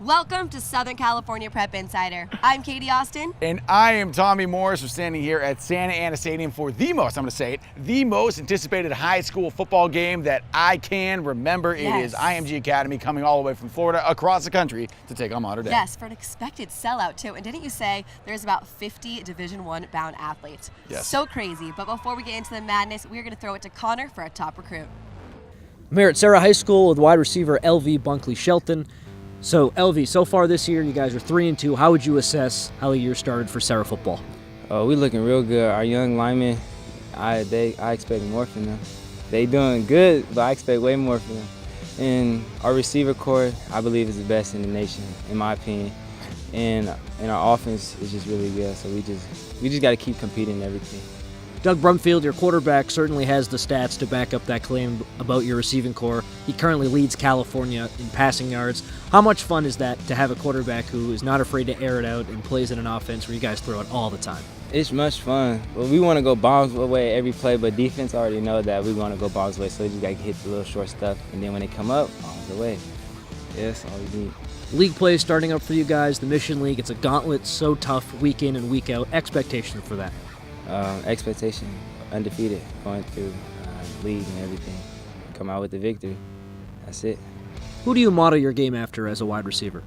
Welcome to Southern California Prep Insider. I'm Katie Austin. And I am Tommy Morris. We're standing here at Santa Ana Stadium for the most anticipated high school football game that I can remember. Yes. It is IMG Academy coming all the way from Florida across the country to take on Mater Dei. Yes, for an expected sellout too. And didn't you say there's about 50 Division I bound athletes? Yes. So crazy. But before we get into the madness, we're going to throw it to Connor for our top recruit. I'm here at Sarah High School with wide receiver LV Bunkley Shelton. So, LV, so far this year, you guys are 3-2. How would you assess how the year started for Sarah football? We're looking real good. Our young linemen, I expect more from them. They doing good, but I expect way more from them. And our receiver core, I believe, is the best in the nation, in my opinion. And our offense is just really good. So we just got to keep competing in everything. Doug Brumfield, your quarterback, certainly has the stats to back up that claim about your receiving core. He currently leads California in passing yards. How much fun is that to have a quarterback who is not afraid to air it out and plays in an offense where you guys throw it all the time? It's much fun. Well, we want to go bombs away every play, but defense already know that we want to go bombs away, so we just got to hit the little short stuff. And then when they come up, bombs away. Yeah, that's all we need. League play starting up for you guys, the Mission League. It's a gauntlet, so tough week in and week out. Expectations for that? Expectation, undefeated, going through league and everything. Come out with the victory. That's it. Who do you model your game after as a wide receiver?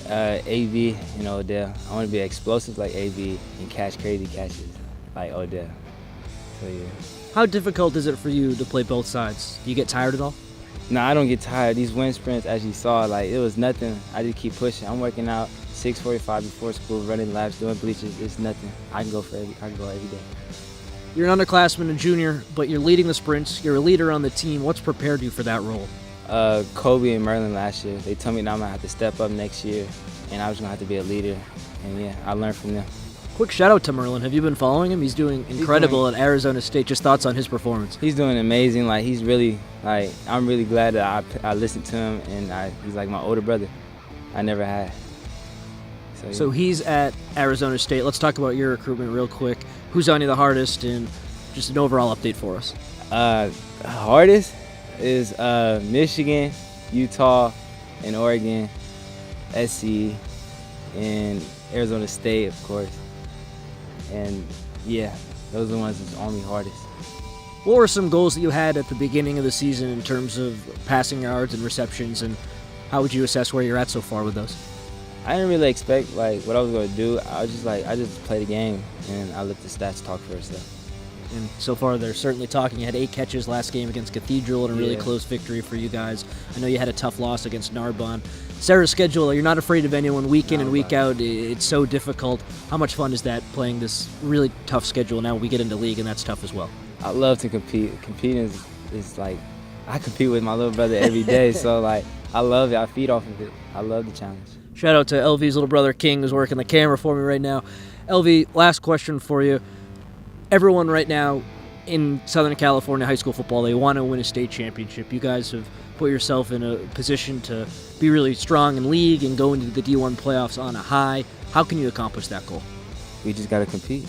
AB and Odell. I want to be explosive like AB and catch crazy catches like Odell. So yeah. How difficult is it for you to play both sides? Do you get tired at all? No, I don't get tired. These wind sprints, as you saw, like it was nothing. I just keep pushing. I'm working out 6:45 before school, running laps, doing bleachers. It's nothing. I can go every day. You're an underclassman and junior, but you're leading the sprints. You're a leader on the team. What's prepared you for that role? Kobe and Merlin last year, they told me that I'm gonna have to step up next year, and I was gonna have to be a leader. And yeah, I learned from them. Quick shout out to Merlin. Have you been following him? He's doing incredible at Arizona State. Just thoughts on his performance? He's doing amazing. Like he's really I'm really glad that I listened to him, and he's like my older brother. I never had. So he's at Arizona State. Let's talk about your recruitment real quick. Who's on you the hardest, and just an overall update for us? Hardest is Michigan, Utah, and Oregon, SC, and Arizona State, of course. And yeah, those are the ones that's on me hardest. What were some goals that you had at the beginning of the season in terms of passing yards and receptions, and how would you assess where you're at so far with those? I didn't really expect what I was going to do. I just played the game, and I let the stats talk for itself. And so far, they're certainly talking. You had 8 catches last game against Cathedral and a really close victory for you guys. I know you had a tough loss against Narbonne. Sarah's schedule, you're not afraid of anyone week in and week out. It's so difficult. How much fun is that playing this really tough schedule? Now we get into league, and that's tough as well. I love to compete. Competing is like, I compete with my little brother every day, so I love it. I feed off of it. I love the challenge. Shout out to LV's little brother King, who's working the camera for me right now. LV, last question for you. Everyone right now in Southern California high school football, they want to win a state championship. You guys have put yourself in a position to be really strong in league and go into the D1 playoffs on a high. How can you accomplish that goal? We just got to compete.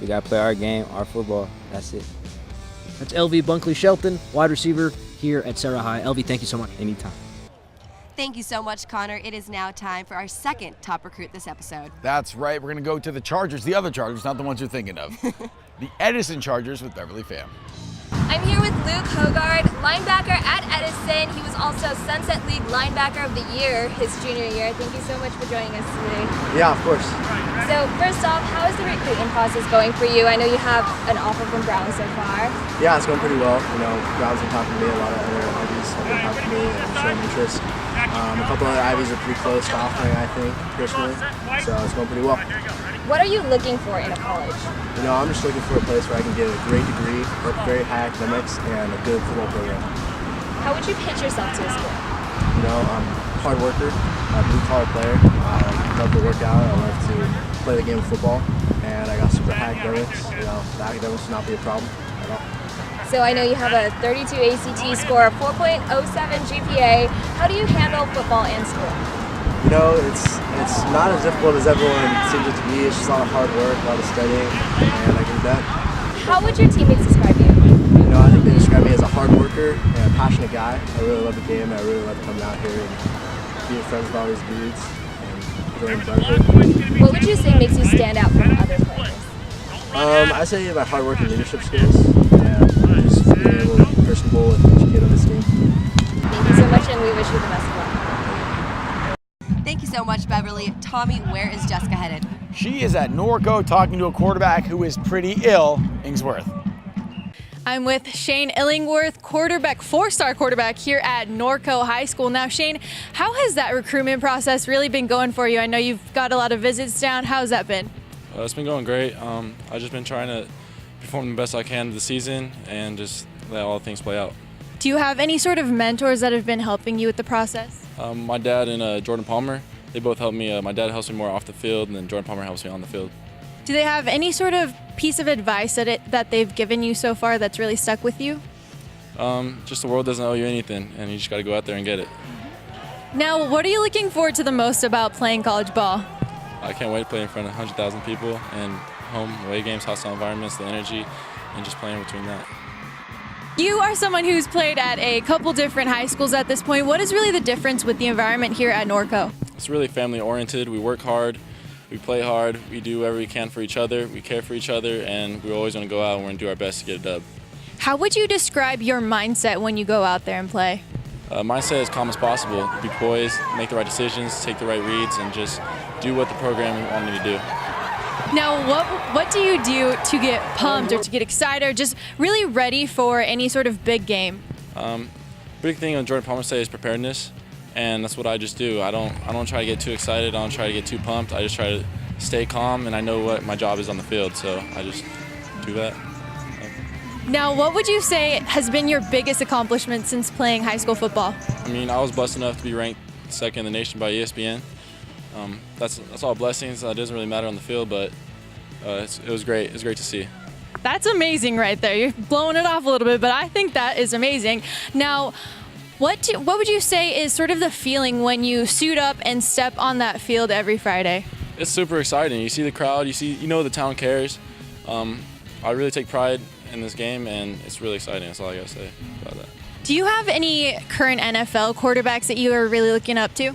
We got to play our game, our football. That's it. That's LV Bunkley Shelton, wide receiver here at Sarah High. LV, thank you so much. Anytime. Thank you so much, Connor. It is now time for our second top recruit this episode. That's right. We're going to go to the Chargers, the other Chargers, not the ones you're thinking of. The Edison Chargers with Beverly Pham. I'm here with Luke Hogard, linebacker at Edison. He was also Sunset League Linebacker of the Year his junior year. Thank you so much for joining us today. Yeah, of course. So first off, how is the recruitment process going for you? I know you have an offer from Brown so far. Yeah, it's going pretty well. Brown's been talking to me, a lot of other Ivies have been talking to me and showing interest. A couple other Ivies are pretty close to offering, I think, personally. So it's going pretty well. What are you looking for in a college? I'm just looking for a place where I can get a great degree, work very high academics, and a good football program. How would you pitch yourself to a school? I'm a hard worker, a blue-collar player. I love to work out. I love to play the game of football, and I got super high academics. The academics will not be a problem at all. So I know you have a 32 ACT score, a 4.07 GPA. How do you handle football and school? It's not as difficult as everyone seems it to be. It's just a lot of hard work, a lot of studying, and I get it done. How would your teammates describe you? I think they describe me as a hard worker and a passionate guy. I really love the game, and I really love coming out here and being friends with all these dudes and doing brotherhood. What would you say makes you stand out from other players? I say my hard work and leadership skills and just being able to be personable and each kid on this team. Thank you so much, and we wish you the best of luck. Thank you so much, Beverly. Tommy, where is Jessica headed? She is at Norco talking to a quarterback who is pretty ill, Ingsworth. I'm with Shane Illingworth, quarterback, 4-star quarterback here at Norco High School. Now, Shane, how has that recruitment process really been going for you? I know you've got a lot of visits down. How's that been? It's been going great. I've just been trying to perform the best I can this season and just let all things play out. Do you have any sort of mentors that have been helping you with the process? My dad and Jordan Palmer, they both help me. My dad helps me more off the field, and then Jordan Palmer helps me on the field. Do they have any sort of piece of advice that they've given you so far that's really stuck with you? Just the world doesn't owe you anything, and you just got to go out there and get it. Now, what are you looking forward to the most about playing college ball? I can't wait to play in front of 100,000 people and home, away games, hostile environments, the energy, and just playing between that. You are someone who's played at a couple different high schools at this point. What is really the difference with the environment here at Norco? It's really family-oriented. We work hard, we play hard, we do whatever we can for each other, we care for each other, and we're always going to go out and we're going to do our best to get a dub. How would you describe your mindset when you go out there and play? Mindset as calm as possible. Be poised, make the right decisions, take the right reads, and just do what the program wanted me to do. Now, what do you do to get pumped or to get excited or just really ready for any sort of big game? Big thing on Jordan Palmer say is preparedness, and that's what I just do. I don't try to get too excited. I don't try to get too pumped. I just try to stay calm, and I know what my job is on the field, so I just do that. Now, what would you say has been your biggest accomplishment since playing high school football? I mean, I was blessed enough to be ranked second in the nation by ESPN. That's all blessings. That doesn't really matter on the field, but it was great. It was great to see. That's amazing right there. You're blowing it off a little bit, but I think that is amazing. Now, what would you say is sort of the feeling when you suit up and step on that field every Friday? It's super exciting. You see the crowd. You know the town cares. I really take pride in this game, and it's really exciting. That's all I gotta say about that. Do you have any current NFL quarterbacks that you are really looking up to?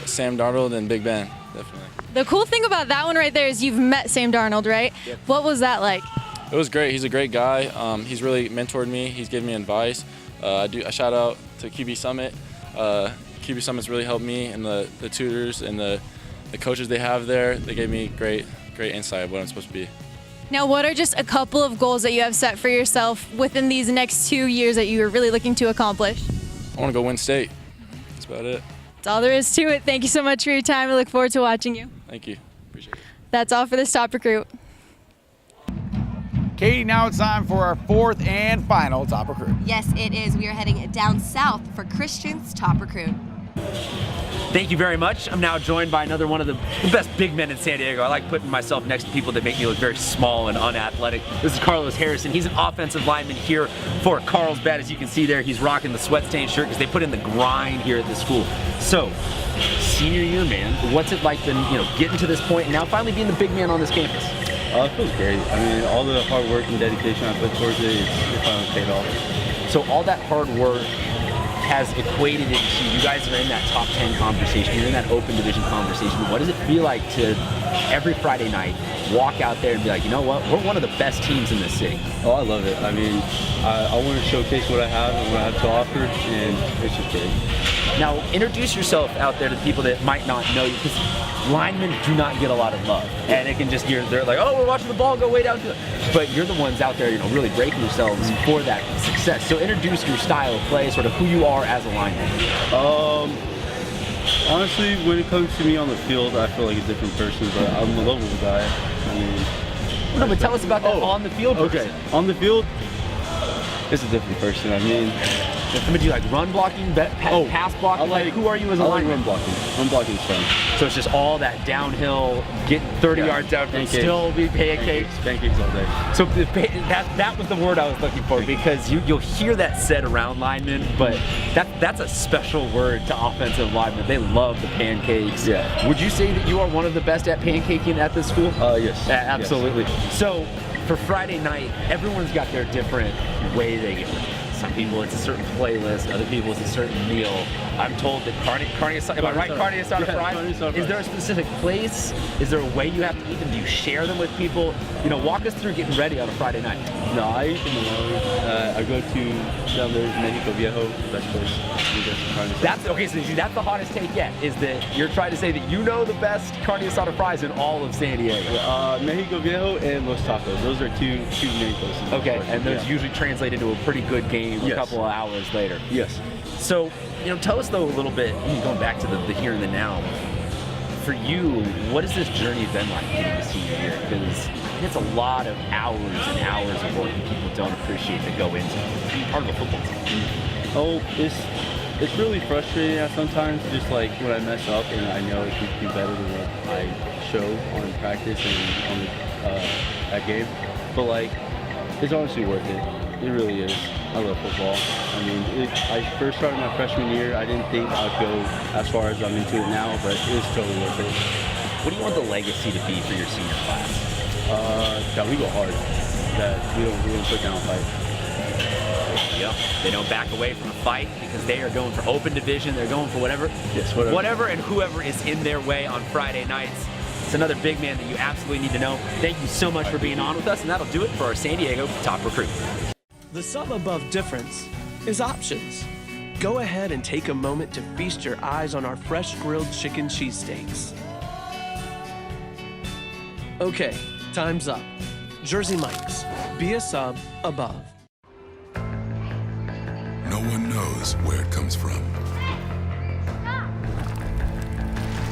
Sam Darnold and Big Ben, definitely. The cool thing about that one right there is you've met Sam Darnold, right? Yep. What was that like? It was great. He's a great guy. He's really mentored me. He's given me advice. I shout out to QB Summit. QB Summit's really helped me, and the tutors and the coaches they have there. They gave me great insight of what I'm supposed to be. Now, what are just a couple of goals that you have set for yourself within these next 2 years that you are really looking to accomplish? I want to go win state. That's about it. That's all there is to it. Thank you so much for your time. I look forward to watching you. Thank you. Appreciate it. That's all for this Top Recruit. Katie, now it's time for our fourth and final Top Recruit. Yes, it is. We are heading down south for Christian's Top Recruit. Thank you very much. I'm now joined by another one of the best big men in San Diego. I like putting myself next to people that make me look very small and unathletic. This is Carlos Harrison. He's an offensive lineman here for Carlsbad. As you can see there, he's rocking the sweat-stained shirt because they put in the grind here at the school. So, senior year, man, what's it like been, getting to this point and now finally being the big man on this campus? It feels great. I mean, all the hard work and dedication I put towards it finally paid off. So all that hard work has equated into you guys are in that top 10 conversation, you're in that open division conversation. What does it feel like to every Friday night walk out there and be like, you know what, we're one of the best teams in this city? Oh, I love it. I mean, I want to showcase what I have and what I have to offer, and it's just great. Now, introduce yourself out there to the people that might not know you, because linemen do not get a lot of love, and it can just, they're like, oh, we're watching the ball go way down. But you're the ones out there, really breaking yourselves for that success. So introduce your style of play, sort of who you are as a lineman. Honestly, when it comes to me on the field, I feel like a different person, but I'm a lovable guy. I mean, no, but tell us about that on the field. Okay, on the field, it's a different person. I mean, do you like run blocking, pass blocking? Like, who are you as a lineman? Run blocking. Run blocking is fun. So it's just all that downhill, get 30 yards down, and still be pancakes. Pancakes all day. So that was the word I was looking for, because you'll hear that said around linemen, but that's a special word to offensive linemen. They love the pancakes. Yeah. Would you say that you are one of the best at pancaking at this school? Yes. Absolutely. Yes. So for Friday night, everyone's got their different way they get. Some people it's a certain playlist. Other people it's a certain meal. I'm told that carne asada. Am I right? Carne asada fries. Is there a specific place? Is there a way you have to eat them? Do you share them with people? You know, walk us through getting ready on a Friday night. No, I eat them alone. I go to down there, Mexico Viejo, best place. That's okay. So that's the hottest take yet. Is that you're trying to say that you know the best carne asada fries in all of San Diego? Mexico Viejo and Los Tacos. Those are two main places. Okay, and those usually translate into a pretty good game a couple of hours later. Yes. So, you know, tell us though a little bit, going back to the here and the now, for you, what has this journey been like getting to senior year? Because it's a lot of hours and hours of work that people don't appreciate that go into being part of a football team. Oh, it's really frustrating at sometimes, just like when I mess up and I know I could do better than what I show on practice and on that game. But like, it's honestly worth it. It really is. I love football. I mean, I first started my freshman year. I didn't think I'd go as far as I'm into it now, but it's totally worth it. What do you want the legacy to be for your senior class? That we go hard. That we don't put down a fight. Yep. They don't back away from a fight because they are going for open division. They're going for whatever. Yes, whatever. Whatever and whoever is in their way on Friday nights. It's another big man that you absolutely need to know. Thank you so much for being on with us, and that'll do it for our San Diego Top Recruit. The sum above difference is options. Go ahead and take a moment to feast your eyes on our fresh grilled chicken cheesesteaks. Okay, time's up. Jersey Mike's. Be a sub above. No one knows where it comes from.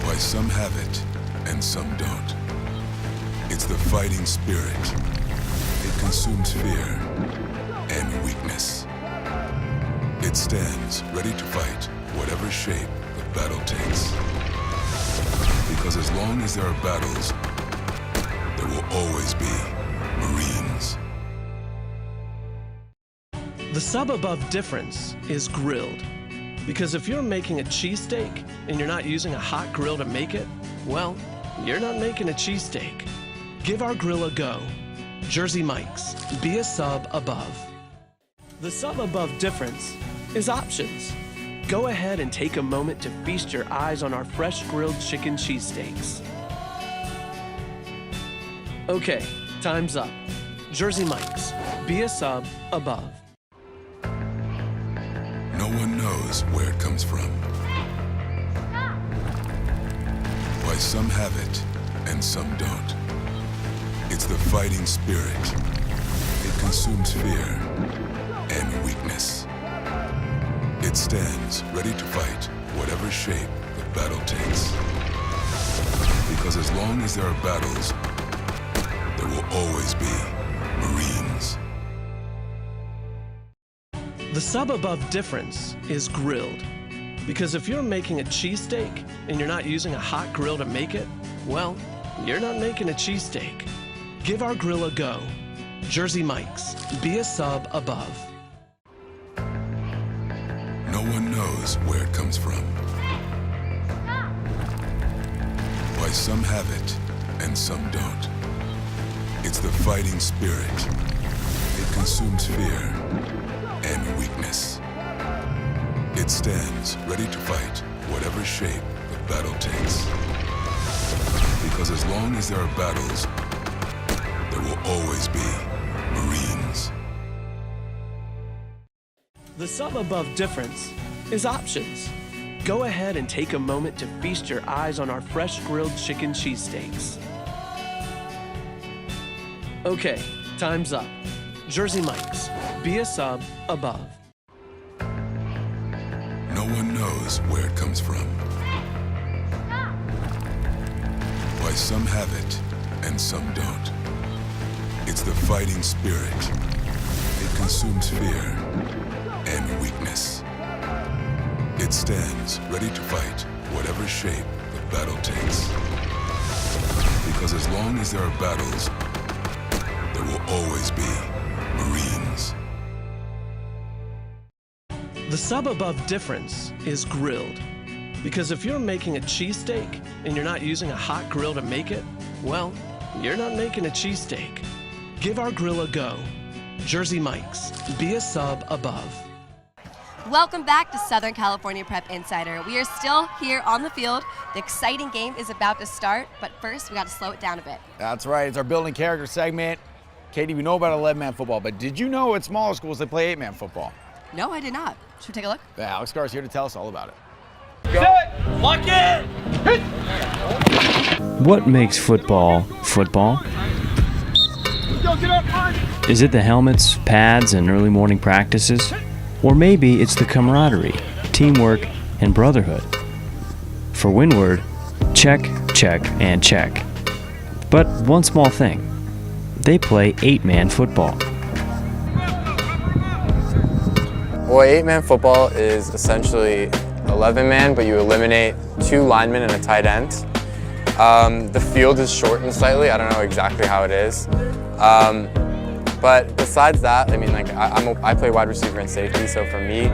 Why some have it and some don't. It's the fighting spirit. It consumes fear and weakness. It stands ready to fight whatever shape the battle takes. Because as long as there are battles, there will always be Marines. The sub above difference is grilled. Because if you're making a cheesesteak and you're not using a hot grill to make it, well, you're not making a cheesesteak. Give our grill a go. Jersey Mike's. Be a sub above. The sub above difference is options. Go ahead and take a moment to feast your eyes on our fresh grilled chicken cheesesteaks. Okay, time's up. Jersey Mike's. Be a sub above. No one knows where it comes from. Why some have it and some don't. It's the fighting spirit. It consumes fear and weakness. It stands ready to fight whatever shape the battle takes. Because as long as there are battles, there will always be Marines. The sub above difference is grilled. Because if you're making a cheesesteak and you're not using a hot grill to make it, well, you're not making a cheesesteak. Give our grill a go. Jersey Mike's. Be a sub above. No one knows where it comes from. Why some have it and some don't. It's the fighting spirit. It consumes fear and weakness. It stands ready to fight whatever shape the battle takes. Because as long as there are battles, there will always be Marines. The sub above difference is options. Go ahead and take a moment to feast your eyes on our fresh grilled chicken cheesesteaks. Okay, time's up. Jersey Mike's. Be a sub above. No one knows where it comes from. Why some have it and some don't. It's the fighting spirit. It consumes fear and weakness. It stands ready to fight whatever shape the battle takes. Because as long as there are battles, there will always be Marines. The sub above difference is grilled. Because if you're making a cheesesteak and you're not using a hot grill to make it, well, you're not making a cheesesteak. Give our grill a go. Jersey Mike's. Be a sub above. Welcome back to Southern California Prep Insider. We are still here on the field. The exciting game is about to start, but first we got to slow it down a bit. That's right. It's our building character segment. Katie, we know about 11-man football, but did you know at smaller schools they play 8-man football? No, I did not. Should we take a look? Yeah, Alex Carr's here to tell us all about it. Set, lock in, hit. What makes football football? Is it the helmets, pads, and early morning practices? Or maybe it's the camaraderie, teamwork, and brotherhood. For Windward, check, check, and check. But one small thing. They play 8-man football. Well, 8-man football is essentially 11-man, but you eliminate 2 linemen and a tight end. The field is shortened slightly. I don't know exactly how it is. But besides that, I mean, like I play wide receiver and safety, so for me,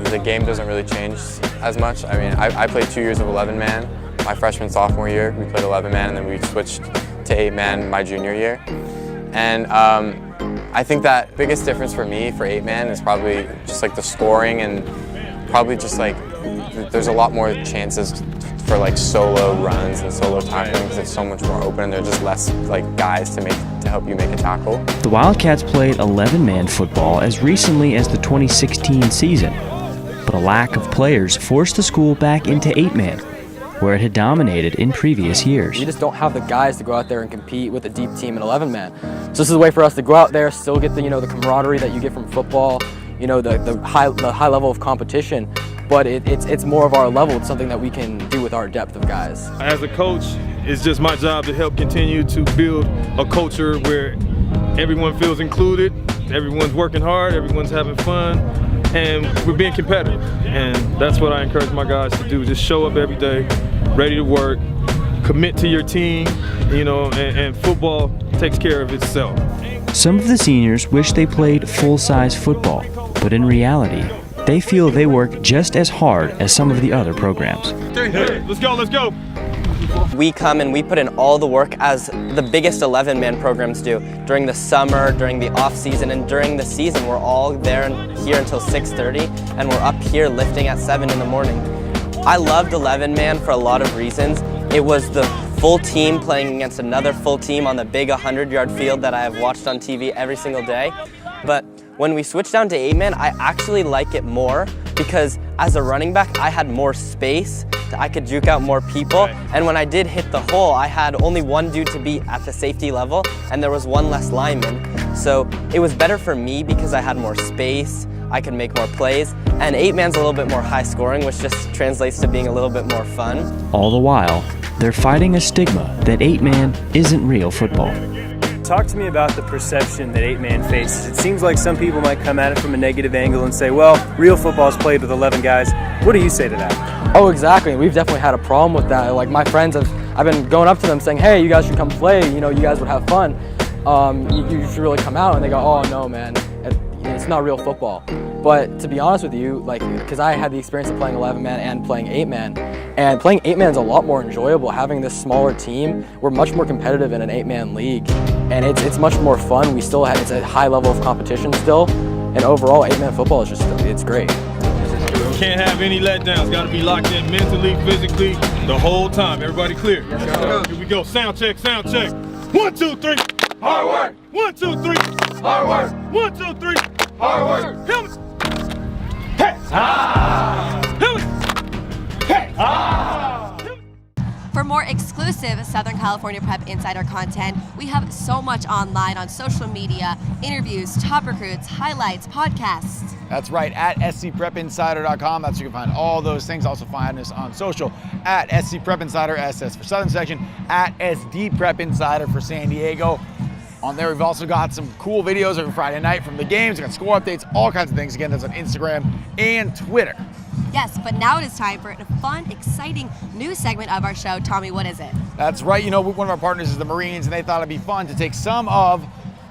the game doesn't really change as much. I mean, I played 2 years of 11-man. My freshman, sophomore year, we played 11-man, and then we switched to 8-man my junior year. And I think that biggest difference for me for 8-man is probably just like the scoring, and probably just like there's a lot more chances for like solo runs and solo tackling because it's so much more open and there's just less like guys to help you make a tackle. The Wildcats played 11-man football as recently as the 2016 season, but a lack of players forced the school back into 8-man, where it had dominated in previous years. We just don't have the guys to go out there and compete with a deep team in 11-man. So this is a way for us to go out there, still get the the camaraderie that you get from football, the high level of competition. But it's more of our level. It's something that we can do with our depth of guys. As a coach, it's just my job to help continue to build a culture where everyone feels included, everyone's working hard, everyone's having fun, and we're being competitive. And that's what I encourage my guys to do. Just show up every day, ready to work, commit to your team, and football takes care of itself. Some of the seniors wish they played full-size football, but in reality, they feel they work just as hard as some of the other programs. Hey, let's go. We come and we put in all the work as the biggest 11-man programs do. During the summer, during the off season, and during the season, we're all there and here until 6:30, and we're up here lifting at 7 in the morning. I loved 11-man for a lot of reasons. It was the full team playing against another full team on the big 100-yard field that I have watched on TV every single day. But when we switched down to 8-man, I actually like it more because as a running back, I had more space. I could juke out more people. And when I did hit the hole, I had only one dude to beat at the safety level, and there was one less lineman. So it was better for me because I had more space, I could make more plays, and 8-man's a little bit more high scoring, which just translates to being a little bit more fun. All the while, they're fighting a stigma that 8-man isn't real football. Talk to me about the perception that 8-man faces. It seems like some people might come at it from a negative angle and say, well, real football is played with 11 guys. What do you say to that? Oh, exactly. We've definitely had a problem with that. Like my friends, I've been going up to them saying, hey, you guys should come play. You guys would have fun. You should really come out. And they go, oh, no, man. It's not real football. But to be honest with you, because I had the experience of playing 11-man and playing 8-man, and playing 8-man is a lot more enjoyable. Having this smaller team, we're much more competitive in an 8-man league, and it's much more fun. It's a high level of competition still, and overall, 8-man football is it's great. Can't have any letdowns. Got to be locked in mentally, physically, the whole time. Everybody clear? Here we go. Sound check. 1, 2, 3. Hard work. 1, 2, 3. Hard work. 1, 2, 3. Hard work. Helmet. Hey. Helmet. Hey. For more exclusive Southern California Prep Insider content, we have so much online on social media, interviews, top recruits, highlights, podcasts. That's right, at scprepinsider.com. That's where you can find all those things. Also find us on social at scprepinsider, SS for Southern Section, at sdprepinsider for San Diego. On there, we've also got some cool videos every Friday night from the games. We've got score updates, all kinds of things. Again, that's on Instagram and Twitter. Yes, but now it is time for a fun, exciting new segment of our show. Tommy, what is it? That's right. One of our partners is the Marines, and they thought it'd be fun to take some of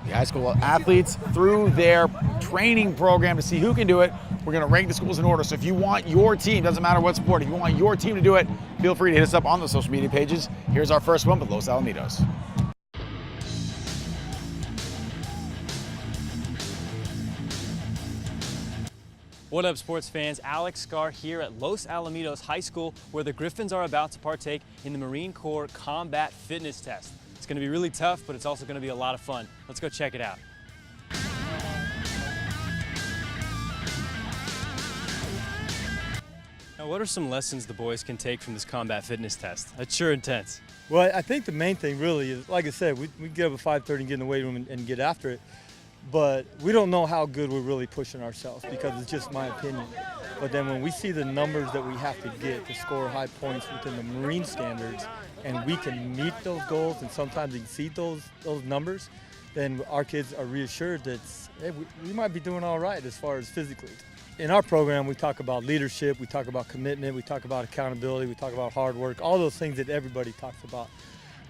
the high school athletes through their training program to see who can do it. We're going to rank the schools in order. So if you want your team, doesn't matter what sport, if you want your team to do it, feel free to hit us up on the social media pages. Here's our first one with Los Alamitos. What up, sports fans? Alex Scar here at Los Alamitos High School, where the Griffins are about to partake in the Marine Corps Combat Fitness Test. It's going to be really tough, but it's also going to be a lot of fun. Let's go check it out. Now, what are some lessons the boys can take from this combat fitness test? That's sure intense. Well, I think the main thing really is, like I said, we get up at 5:30 and get in the weight room and get after it. But we don't know how good we're really pushing ourselves, because it's just my opinion. But then when we see the numbers that we have to get to score high points within the Marine standards, and we can meet those goals and sometimes exceed those numbers, then our kids are reassured that hey, we might be doing all right as far as physically. In our program, we talk about leadership, we talk about commitment, we talk about accountability, we talk about hard work, all those things that everybody talks about.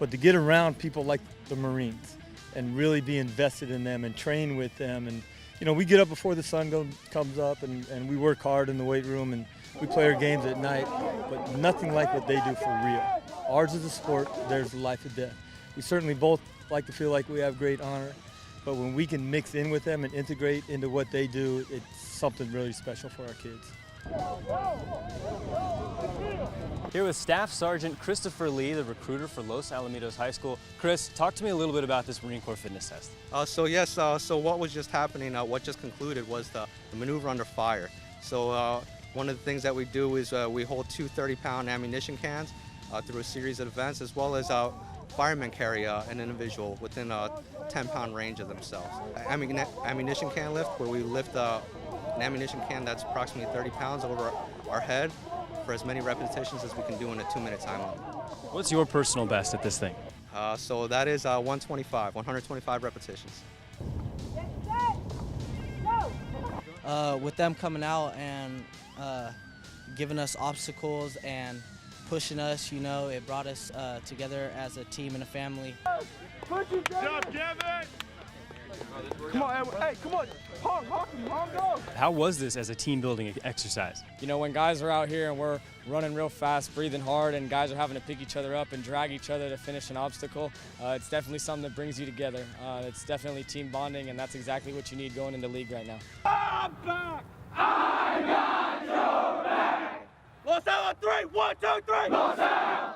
But to get around people like the Marines and really be invested in them and train with them, and you know, we get up before the sun comes up and we work hard in the weight room and we play our games at night, but nothing like what they do for real. Ours is a sport, theirs is life or death. We certainly both like to feel like we have great honor, but when we can mix in with them and integrate into what they do, it's something really special for our kids. Here with Staff Sergeant Christopher Lee, the recruiter for Los Alamitos High School. Chris, talk to me a little bit about this Marine Corps fitness test. So what was just happening, what just concluded was the maneuver under fire. So one of the things that we do is we hold two 30-pound ammunition cans through a series of events, as well as firemen carry an individual within a 10-pound range of themselves. Ammunition can lift, where we lift an ammunition can that's approximately 30 pounds over our head for as many repetitions as we can do in a 2-minute time limit. What's your personal best at this thing? So that is 125 repetitions. With them coming out and giving us obstacles and pushing us, you know, it brought us together as a team and a family. Good job, Kevin! Come on, Edward. Hey, come on. Hawk, go! How was this as a team building exercise? You know, when guys are out here and we're running real fast, breathing hard, and guys are having to pick each other up and drag each other to finish an obstacle, it's definitely something that brings you together. It's definitely team bonding, and that's exactly what you need going into league right now. I'm back! I got your back! Los Al on 3! 1, 2, 3! Los Al!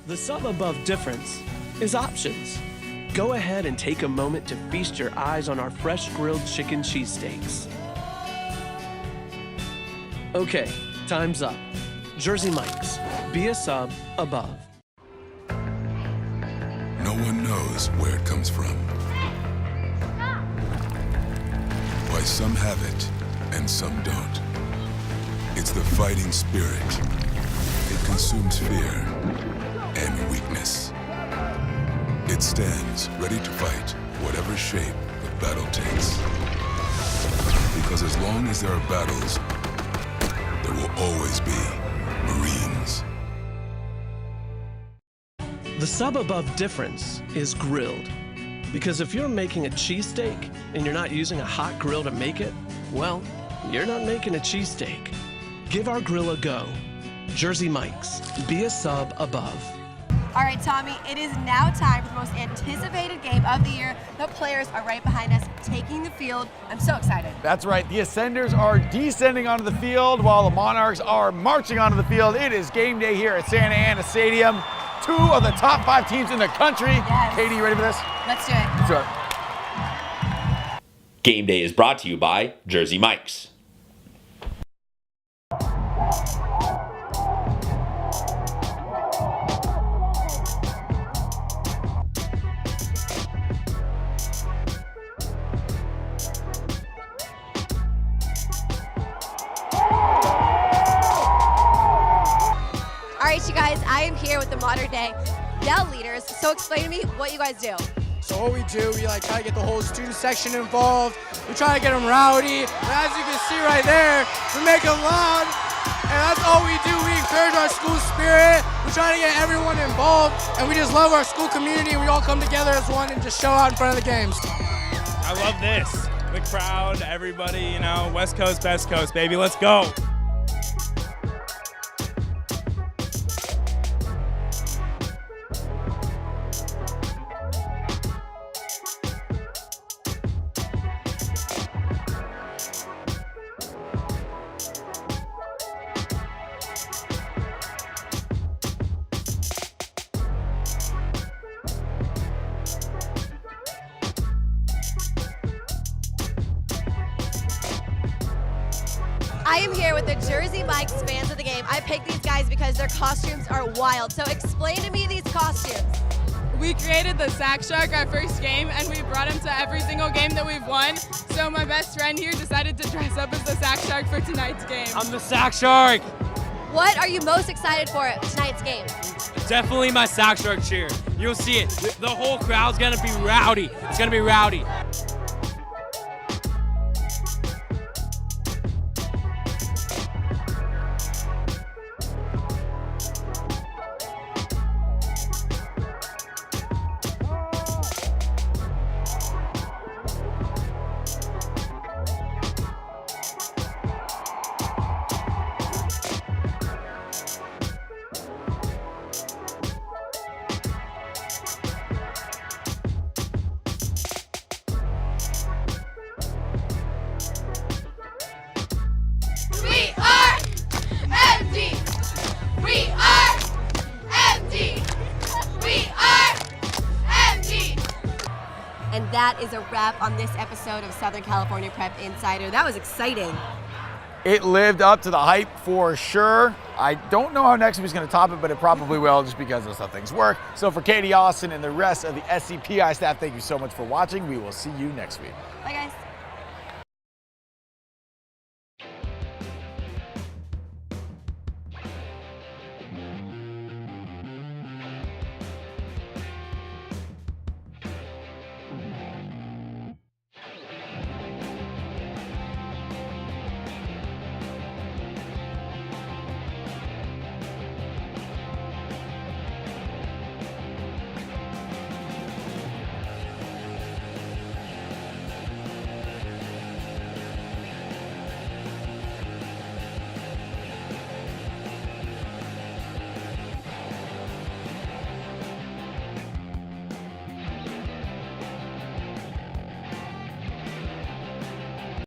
The sum above difference is options. Go ahead and take a moment to feast your eyes on our fresh grilled chicken cheesesteaks. Okay, time's up. Jersey Mike's, be a sub above. No one knows where it comes from. Why some have it and some don't. It's the fighting spirit. It consumes fear and weakness. It stands ready to fight whatever shape the battle takes. Because as long as there are battles, there will always be Marines. The sub above difference is grilled. Because if you're making a cheesesteak and you're not using a hot grill to make it, well, you're not making a cheesesteak. Give our grill a go. Jersey Mike's, be a sub above. All right, Tommy, it is now time for the most anticipated game of the year. The players are right behind us, taking the field. I'm so excited. That's right. The Ascenders are descending onto the field while the Monarchs are marching onto the field. It is game day here at Santa Ana Stadium. Two of the top 5 teams in the country. Yes. Katie, you ready for this? Let's do it. Let's do it. Game day is brought to you by Jersey Mike's. All right, you guys, I am here with the modern day Yell leaders. So explain to me what you guys do. So what we do, we like try to get the whole student section involved. We try to get them rowdy. And as you can see right there, we make them loud. And that's all we do. We encourage our school spirit. We try to get everyone involved. And we just love our school community. And we all come together as one and just show out in front of the games. I love this. The crowd, everybody, you know, West Coast, best coast, baby. Let's go. I am here with the Jersey Mike's fans of the game. I picked these guys because their costumes are wild. So explain to me these costumes. We created the Sack Shark our first game, and we brought him to every single game that we've won. So my best friend here decided to dress up as the Sack Shark for tonight's game. I'm the Sack Shark. What are you most excited for at tonight's game? Definitely my Sack Shark cheer. You'll see it. The whole crowd's gonna be rowdy. It's gonna be rowdy. We are MD. We are MD. We are MD. And that is a wrap on this episode of Southern California Prep Insider. That was exciting. It lived up to the hype for sure. I don't know how next week's going to top it, but it probably will just because that's how things work. So for Katie Austin and the rest of the SCPI staff, thank you so much for watching. We will see you next week. Bye, guys.